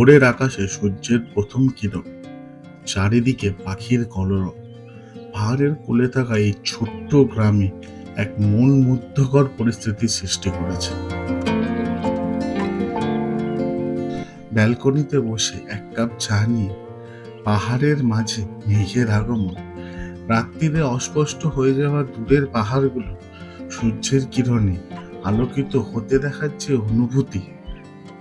ভোরের আকাশে সূর্যের প্রথম কিরণ, চারিদিকে পাখির কলরব। পাহাড়ের কোলে থাকা এই ছোট্ট গ্রামে এক মন মুগ্ধকর পরিস্থিতির সৃষ্টি করেছে। ব্যালকনিতে বসে এক কাপ চা নিয়ে পাহাড়ের মাঝে মেঘের আগমন, রাত্রিরে অস্পষ্ট হয়ে যাওয়া দূরের পাহাড়গুলো সূর্যের কিরণে আলোকিত হতে দেখার যে অনুভূতি,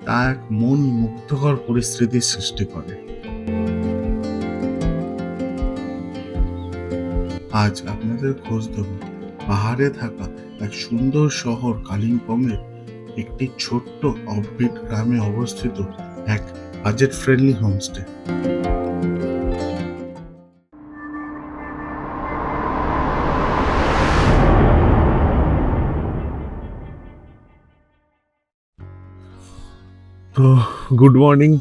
তা এক মন মুগ্ধকর পরিস্থিতির সৃষ্টি করে। আজ আপনাদের খোঁজ দেব পাহাড়ে থাকা এক সুন্দর শহর কালিম্পংয়ের একটি ছোট্ট অফবিট গ্রামে অবস্থিত এক বাজেট ফ্রেন্ডলি হোমস্টে। তো গুড মর্নিং।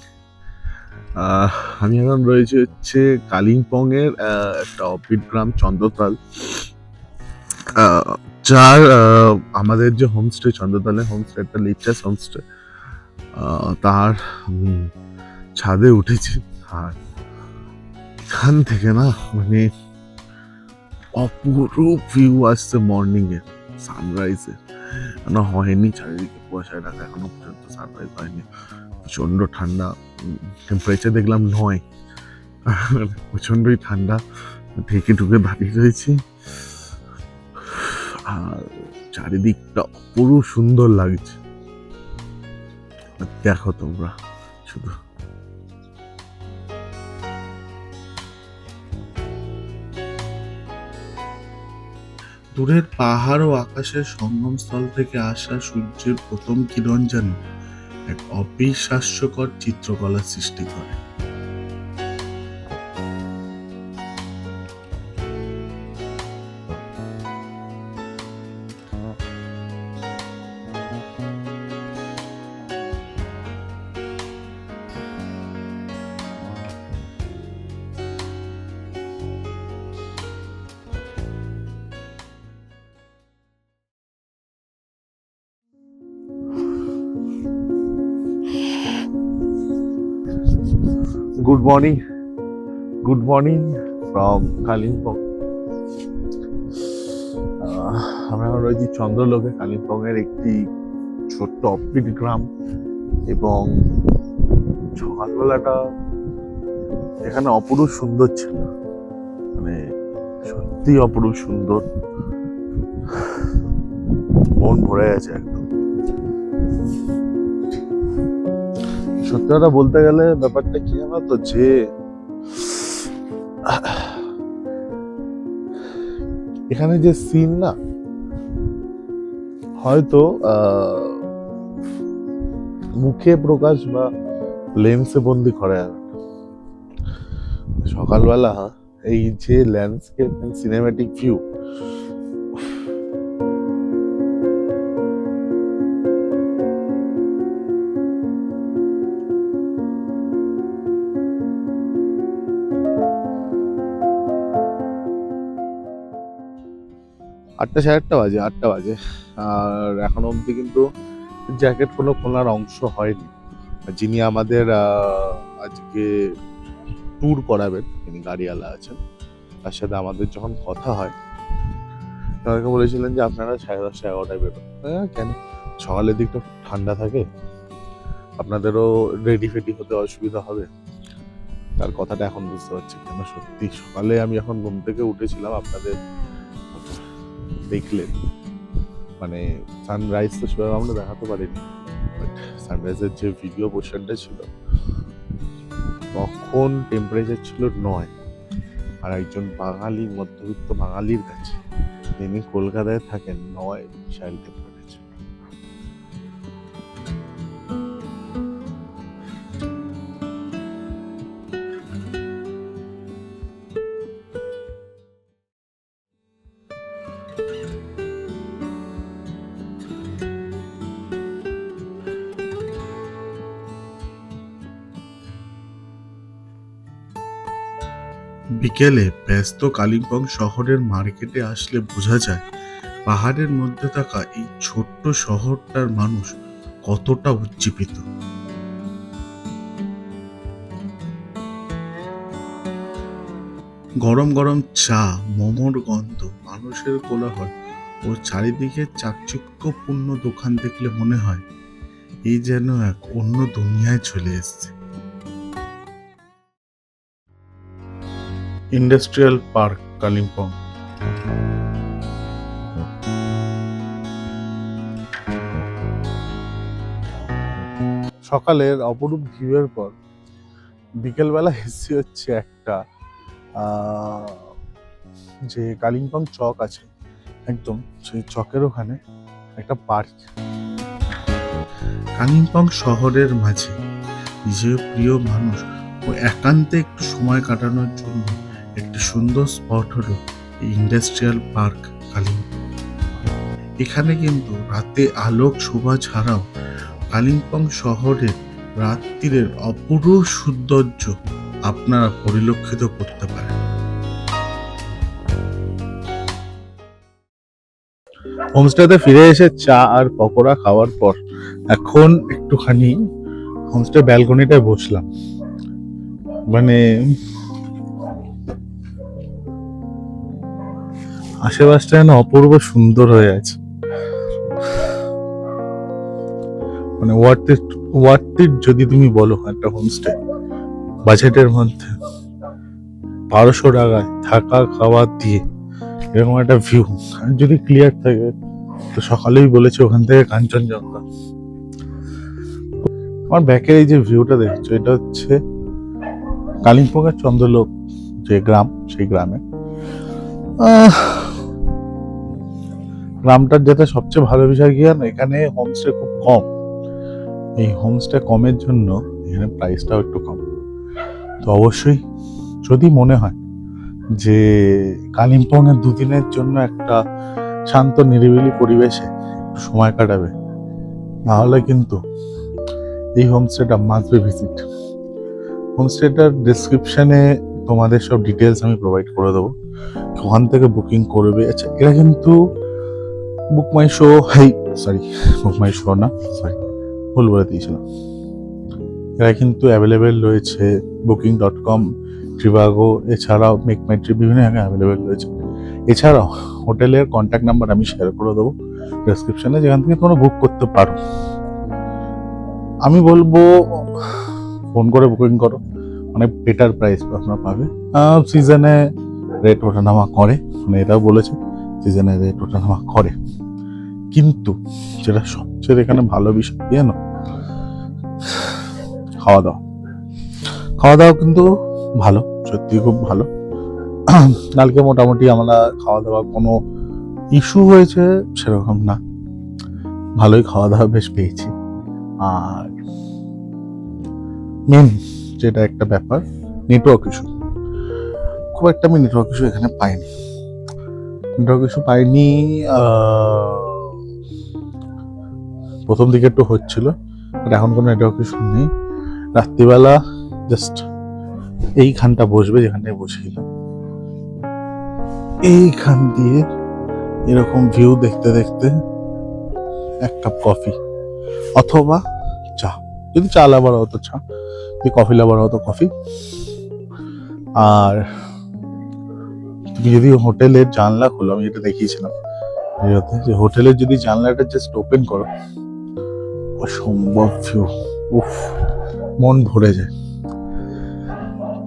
আমি এখন রয়েছে কালিম্পং এর একটা অফবিট গ্রাম চন্দ্রতাল, যার আমাদের যে হোমস্টে চন্দ্রতালের হোমস্টে একটা লিচাস হোমস্টে, তার ছাদে উঠেছি। আর এখান থেকে না মানে অপরূপ ভিউ আসছে মর্নিং এর, সানরাইজের। এখনো হয়নি, চারিদিকে কুয়াশায় ঢাকা, এখনো পর্যন্ত সানরাইজ হয়নি। প্রচন্ড ঠান্ডা, টেম্পারেচার দেখলাম 9, প্রচন্ডই ঠান্ডা। ঢেকে ঢুকে দাঁড়িয়ে রয়েছি, আর চারিদিকটা অপরূপ সুন্দর লাগছে। দেখো তোমরা শুধু। দূরের পাহাড় ও আকাশের সঙ্গমস্থল থেকে আসা সূর্যের প্রথম কিরণ যেন এক অবিশ্বাস্যকর চিত্রকলা সৃষ্টি করে। Good morning from Kalimpong. আমরা এখন রয়েছি চন্দ্রলোকে, কালিম্পং এর একটি ছোট্ট অফবিট গ্রাম। এবং সকালবেলাটা এখানে অপরূপ সুন্দর ছিল, মানে সত্যি অপরূপ সুন্দর, মন ভরে গেছে একদম। সত্যি কথা বলতে গেলে ব্যাপারটা কি জানো তো, যে এখানে যে সিন না, হয়তো মুখে প্রকাশ বা লেন্সে বন্দি করা যাবে। সকালবেলা এই যে ল্যান্ডস্কেপ এন্ড সিনেম্যাটিক ভিউ, সাড়ে আটটা বাজে, আর এখনো অবধি কিন্তু জ্যাকেট কোনো খোলার অংশ হয়নি। যিনি আমাদের আজকে ট্যুর করাবেন, তিনি গাড়িওয়ালা আছেন, তার সাথে আমাদের যখন কথা হয়, তাদেরকে বলেছিলেন যে আপনারা 10:30 11টায় বেরোন। কেন, সকালের দিকটা ঠান্ডা থাকে, আপনাদেরও রেডি ফেডি হতে অসুবিধা হবে। তার কথাটা এখন বুঝতে পারছি কেন। সত্যি সকালে আমি এখন ঘুম থেকে উঠেছিলাম, আপনাদের দেখলেন, মানে সানরাইজ তো সেভাবে আমরা দেখাতে পারিনি, বাট সানরাইজের যে ভিডিও পোর্শনটা ছিল, তখন টেম্পারেচার ছিল 9। আর একজন বাঙালি, মধ্যবিত্ত বাঙালির কাছে, তিনি কলকাতায় থাকেন, 9 বিশাল টেম্পারেচার। বিকেলে ব্যস্ত কালিম্পং শহরের মার্কেটে আসলে বোঝা যায় পাহাড়ের মধ্যে থাকা এই ছোট্ট শহরটার মানুষ কতটা উজ্জীবিত। গরম গরম চা, মোমোর গন্ধ, মানুষের কোলাহল ও চারিদিকে চাকচিক্যপূর্ণ দোকান দেখলে মনে হয় এই যেন এক অন্য দুনিয়ায় চলে এসেছে। Industrial park, Kalimpong. সকালের অপরূপ ভিউয়ের পর বিকেলবেলা এসছি হচ্ছে একটা যে কালিম্পং চক আছে, একদম সেই চকের ওখানে একটা পার্ক। কালিম্পং শহরের মাঝে যে প্রিয় মানুষ ও একান্তে একটু সময় কাটানোর জন্য একটি সুন্দর স্পট হলো এই ইন্ডাস্ট্রিয়াল পার্ক কালিম্পং। এখানে কিন্তু রাতে আলোক শোভা ছাড়াও কালিম্পং শহরের রাত্রির অপূর্ব সৌন্দর্য আপনারা পরিলক্ষিত করতে পারেন। হোমস্টেতে ফিরে এসে চা আর পকোড়া খাওয়ার পর এখন একটুখানি হোমস্টে ব্যালকনিটায় বসলাম। মানে আশেপাশটা যেন অপূর্ব সুন্দর হয়ে আছে। মানে ওয়ার্থ ইট যদি তুমি বলো একটা হোমস্টে বাজেটের মধ্যে 1200 টাকায় থাকা খাওয়া দিয়ে এরকম একটা ভিউ, যদি ক্লিয়ার থাকে তো সকালেই বলেছে ওখান থেকে কাঞ্চনজঙ্ঘা। আমার ব্যাকের এই যে ভিউটা দেখছো, এটা হচ্ছে কালিম্পং এর চন্দ্রলোক যে গ্রাম, সেই গ্রামে গ্রামটার যেটা সবচেয়ে ভালো বিষয় কি জানো, এখানে হোমস্টে খুব কম। এই হোমস্টে কমের জন্য এখানে প্রাইসটাও একটু কম। তো অবশ্যই যদি মনে হয় যে কালিম্পং এর দুদিনের জন্য একটা শান্ত নিরিবিলি পরিবেশে একটু সময় কাটাবে, তাহলে কিন্তু এই হোমস্টেটা মাস্ট বি ভিজিট। হোমস্টেটার ডেসক্রিপশনে তোমাদের সব ডিটেলস আমি প্রোভাইড করে দেবো, ওখান থেকে বুকিং করবে। আচ্ছা, এরা কিন্তু বুক মাই শো ভুল বলে দিয়েছিলাম। এরা কিন্তু অ্যাভেলেবেল রয়েছে booking.com, ট্রিভাগো, এছাড়াও মেক মাই ট্রিপ, বিভিন্ন জায়গায় অ্যাভেলেবেল রয়েছে। এছাড়াও হোটেলের কন্ট্যাক্ট নাম্বার আমি শেয়ার করে দেবো ডেসক্রিপশনে, যেখান থেকে তোমরা বুক করতে পারো। আমি বলবো ফোন করে বুকিং করো, অনেক বেটার প্রাইস আপনারা পাবে। সিজনে রেট ওঠানামা করে, মানে এটাও বলেছে সিজনে রেট ওঠানামা করে, কিন্তু যেটা সবচেয়ে এখানে ভালো বিষয় কি জানো, খাওয়া দাওয়া কিন্তু ভালো, সত্যি খুব ভালো। কালকে মোটামুটি আমরা খাওয়া দাওয়া কোনো ইস্যু হয়েছে সেরকম না, ভালোই খাওয়া দাওয়া বেশ পেয়েছি। আর মেন যেটা একটা ব্যাপার, নেটওয়ার্ক ইস্যু, খুব একটা আমি নেটওয়ার্ক ইস্যু এখানে পাইনি। প্রথম দিকে একটু হচ্ছিল, বাট এখন কোনো নেটওয়ার্ক ইস্যু নেই। রাত্রিবেলা জাস্ট এইখানটা বসবে, যেখানটায় বসেছিলাম, এইখান দিয়ে এরকম ভিউ দেখতে দেখতে এক কাপ কফি অথবা চা, যদি চা লাভার হতো চা, যদি কফি লাভার হতো কফি। আর তুমি যদি হোটেলের জানলা খোলো, আমি এটা দেখিয়েছিলাম যে হোটেলের যদি জানলাটা জাস্ট ওপেন করো, অসম্ভব ভিউ, উফ, মন ভরে যায়।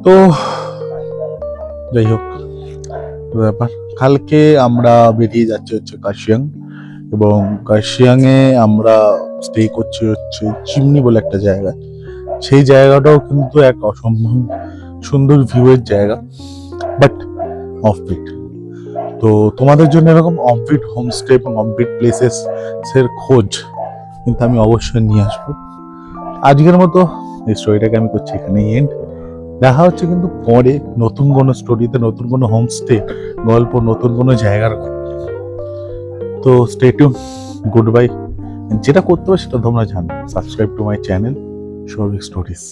তো যাই হোক ব্যাপার, কালকে আমরা বেরিয়ে যাচ্ছি হচ্ছে কার্শিয়াং, এবং কার্শিয়াংয়ে আমরা স্টে করছি হচ্ছে চিমনি বলে একটা জায়গা। সেই জায়গাটাও কিন্তু এক অসম্ভব সুন্দর ভিউয়ের জায়গা, বাট অফবিট। তো তোমাদের জন্য এরকম অফবিট হোমস্টে এবং অফবিট প্লেসেস এর খোঁজ কিন্তু আমি অবশ্যই নিয়ে আসবো। আজকের মতো এই স্টোরিটাকে আমি করছি এখানেই এন্ড। দেখা হচ্ছে কিন্তু পরে নতুন কোনো স্টোরিতে, নতুন কোনো হোমস্টে গল্প, নতুন কোনো জায়গার। তো স্টে টিউন, গুড বাই। যেটা করতে হবে সেটা তোমরা জানো, subscribe to my channel Souvik stories.